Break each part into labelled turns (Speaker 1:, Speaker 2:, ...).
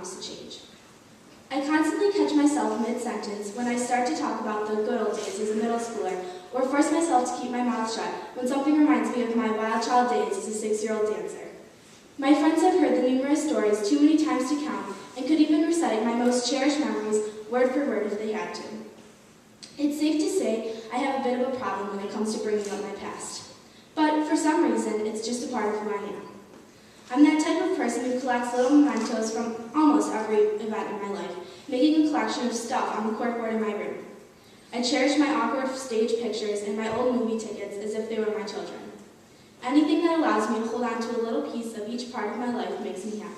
Speaker 1: promise to change. I constantly catch myself mid-sentence when I start to talk about the good old days as a middle schooler, or force myself to keep my mouth shut when something reminds me of my wild child days as a 6-year-old dancer. My friends have heard the numerous stories too many times to count and could even recite my most cherished memories word for word if they had to. It's safe to say I have a bit of a problem when it comes to bringing up my past. But for some reason, it's just a part of who I am. I'm that type of person who collects little mementos from almost every event in my life, making a collection of stuff on the corkboard in my room. I cherish my awkward stage pictures and my old movie tickets as if they were my children. Anything that allows me to hold on to a little piece of each part of my life makes me happy.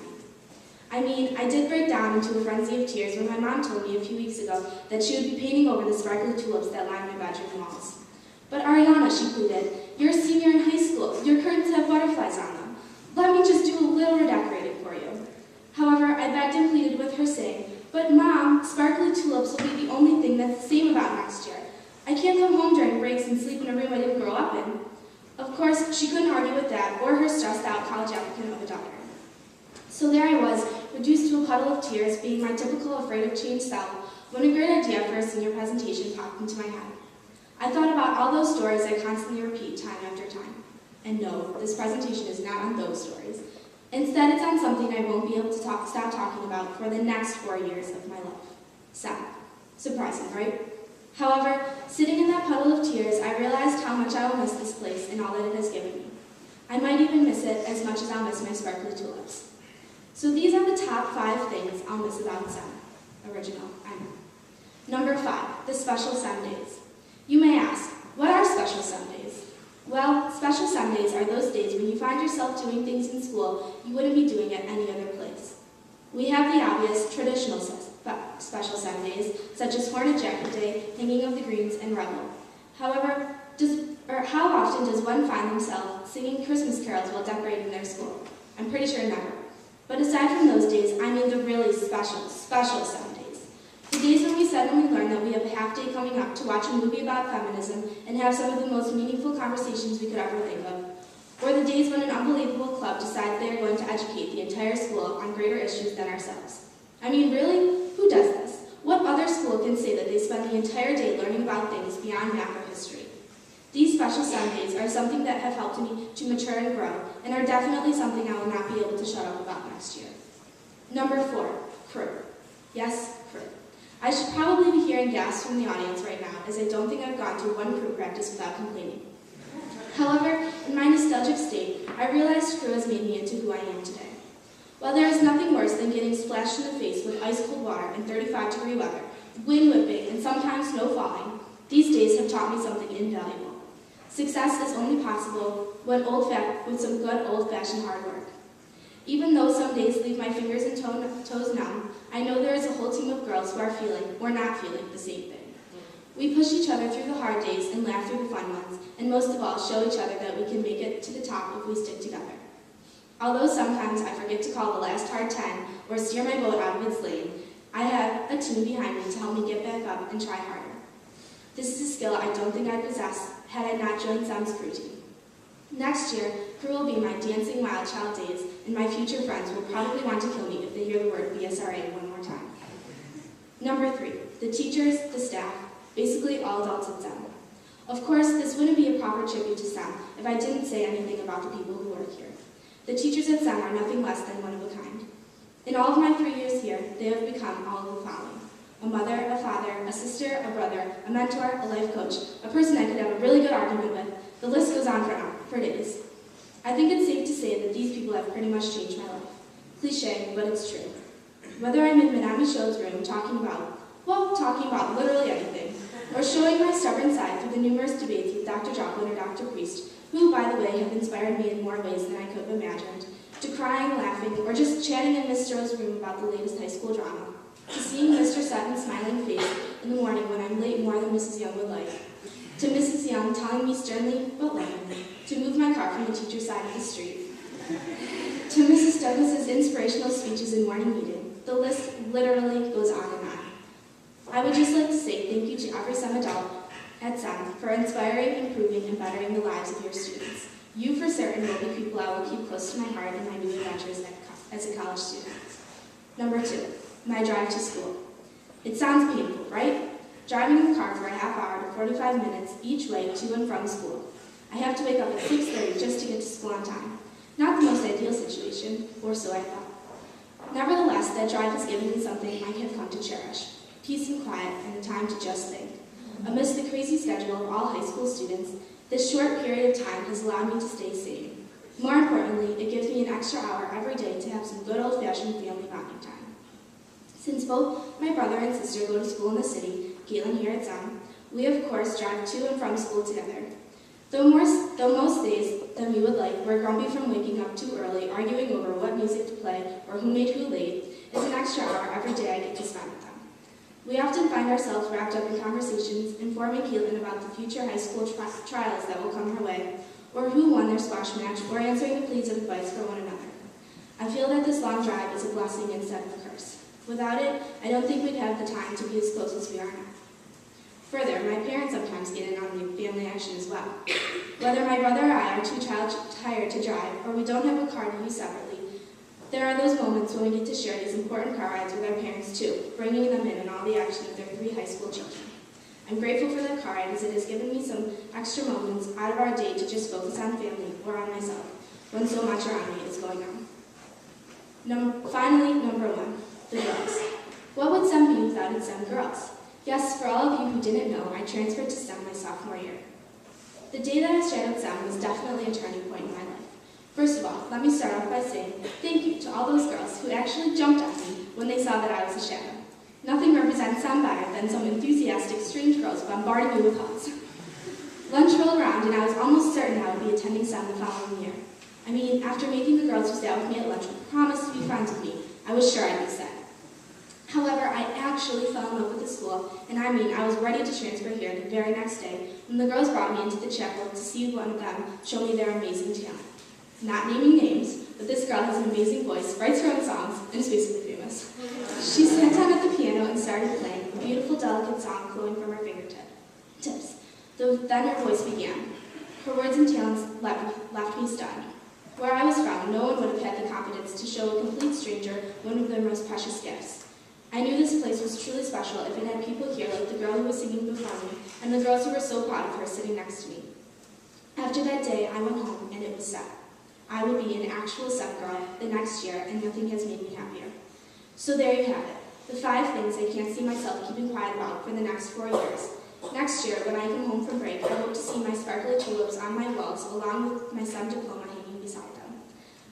Speaker 1: I mean, I did break down into a frenzy of tears when my mom told me a few weeks ago that she would be painting over the sparkly tulips that line my bedroom walls. But Arianna, she pleaded, you're a senior in high school. Your curtains have butterflies on them. Let me just do a little redecorating for you. However, I begged and pleaded with her, saying, but Mom, sparkly tulips will be the only thing that's the same about next year. I can't come home during breaks and sleep in a room I didn't grow up in. Of course, she couldn't argue with that or her stressed-out college applicant of a daughter. So there I was, reduced to a puddle of tears, being my typical afraid of change self, when a great idea for a senior presentation popped into my head. I thought about all those stories I constantly repeat time after time. And no, this presentation is not on those stories. Instead, it's on something I won't be able to stop talking about for the next 4 years of my life. Sad. Surprising, right? However, sitting in that puddle of tears, I realized how much I will miss this place and all that it has given me. I might even miss it as much as I'll miss my sparkly tulips. So these are the top 5 things I'll miss about SEM. Original, I know. Number 5, the special SEM days. You may ask, what are special SEM days? Well, special SEM days are those days when you find yourself doing things in school you wouldn't be doing at any other place. We have the obvious traditional special SEM days, such as Hornet Jacket Day, Hanging of the Greens, and Rebel. However, how often does one find themselves singing Christmas carols while decorating their school? I'm pretty sure never. But aside from those days, I mean the really special SEM days. The days when we suddenly learn that we have a half day coming up to watch a movie about feminism and have some of the most meaningful conversations we could ever think of. Or the days when an unbelievable club decides they are going to educate the entire school on greater issues than ourselves. I mean, really? Who does this? What other school can say that they spend the entire day learning about things beyond math or history? These special SEM days are something that have helped me to mature and grow, and are definitely something I will not be able to shut up about next year. Number 4, crew. Yes, crew. I should probably be hearing gasps from the audience right now, as I don't think I've gone to one crew practice without complaining. However, in my nostalgic state, I realized crew has made me into who I am today. While there is nothing worse than getting splashed in the face with ice-cold water in 35-degree weather, wind whipping, and sometimes snow falling, these days have taught me something invaluable. Success is only possible with some good old-fashioned hard work. Even though some days leave my fingers and toes numb, I know there is a whole team of girls who are feeling, or not feeling, the same thing. We push each other through the hard days and laugh through the fun ones, and most of all, show each other that we can make it to the top if we stick together. Although sometimes I forget to call the last hard 10 or steer my boat out of its lane, I have a team behind me to help me get back up and try harder. This is a skill I don't think I'd possess had I not joined SEM's crew team. Next year, crew will be my dancing wild child days, and my future friends will probably want to kill me if they hear the word BSRA one more time. Number 3, the teachers, the staff, basically all adults at SEM. Of course, this wouldn't be a proper tribute to SEM if I didn't say anything about the people who work here. The teachers at SEM are nothing less than one of a kind. In all of my 3 years here, they have become all of the following: a mother, a father, a sister, a brother, a mentor, a life coach, a person I could have a really good argument with. The list goes on for days. I think it's safe to say that these people have pretty much changed my life. Cliché, but it's true. Whether I'm in Minami Sho's room talking about literally anything, or showing my stubborn side through the numerous debates with Dr. Joplin or Dr. Priest, who, by the way, have inspired me in more ways than I could have imagined, to crying, laughing, or just chatting in Miss Jo's room about the latest high school drama, to seeing Mr. Sutton's smiling face in the morning when I'm late more than Mrs. Young would like, to Mrs. Young telling me sternly but lovingly to move my car from the teacher's side of the street, to Mrs. Douglas's inspirational speeches in morning meeting. The list literally goes on and on. I would just like to say thank you to every SEM adult at SEM for inspiring, improving, and bettering the lives of your students. You, for certain, will be people I will keep close to my heart in my new adventures as a college student. Number 2, my drive to school. It sounds painful, right? Driving in the car for a half hour to 45 minutes each way to and from school. I have to wake up at 6:30 just to get to school on time. Not the most ideal situation, or so I thought. Nevertheless, that drive has given me something I have come to cherish: peace and quiet, and the time to just think. Amidst the crazy schedule of all high school students, this short period of time has allowed me to stay sane. More importantly, it gives me an extra hour every day to have some good old-fashioned family bonding time. Since both my brother and sister go to school in the city, Caitlin here at Sem, we of course drive to and from school together. Though most days than we would like, we're grumpy from waking up too early, arguing over what music to play or who made who late, it's an extra hour every day I get to spend with them. We often find ourselves wrapped up in conversations informing Caitlin about the future high school trials that will come her way, or who won their squash match, or answering the pleas of advice for one another. I feel that this long drive is a blessing instead of a curse. Without it, I don't think we'd have the time to be as close as we are now. Further, my parents sometimes get in on the family action as well. Whether my brother or I are too tired to drive, or we don't have a car to use separately, there are those moments when we get to share these important car rides with our parents too, bringing them in all the action of their 3 high school children. I'm grateful for that car ride as it has given me some extra moments out of our day to just focus on family or on myself when so much around me is going on. Finally, number 1, the girls. What would STEM be without its STEM girls? Yes, for all of you who didn't know, I transferred to STEM my sophomore year. The day that I started STEM was definitely a turning point in my life. First of all, let me start off by saying thank you to all those girls who actually jumped at me when they saw that I was a shadow. Nothing represents STEM better than some enthusiastic, strange girls bombarding me with hugs. Lunch rolled around and I was almost certain I would be attending STEM the following year. I mean, after making the girls who sat with me at lunch promise to be friends with me, I was sure I'd be set. However, I actually fell in love with the school, and I was ready to transfer here the very next day when the girls brought me into the chapel to see one of them show me their amazing talent. Not naming names, but this girl has an amazing voice, writes her own songs, and is basically famous. She sat down at the piano and started playing a beautiful, delicate song flowing from her fingertips. Then her voice began. Her words and talents left me stunned. Where I was from, no one would have had the confidence to show a complete stranger one of their most precious gifts. I knew this place was truly special if it had people here like the girl who was singing before me and the girls who were so proud of her sitting next to me. After that day, I went home and it was set. I would be an actual STEM girl the next year, and nothing has made me happier. So there you have it, the 5 things I can't see myself keeping quiet about for the next 4 years. Next year, when I come home from break, I hope to see my sparkly tulips on my walls along with my STEM diploma hanging beside them.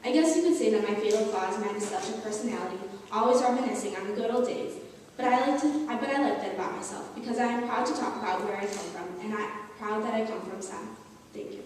Speaker 1: I guess you could say that my fatal flaw is my nostalgic personality, always reminiscing on the good old days. But I like that about myself because I am proud to talk about where I come from, and I'm proud that I come from STEM. Thank you.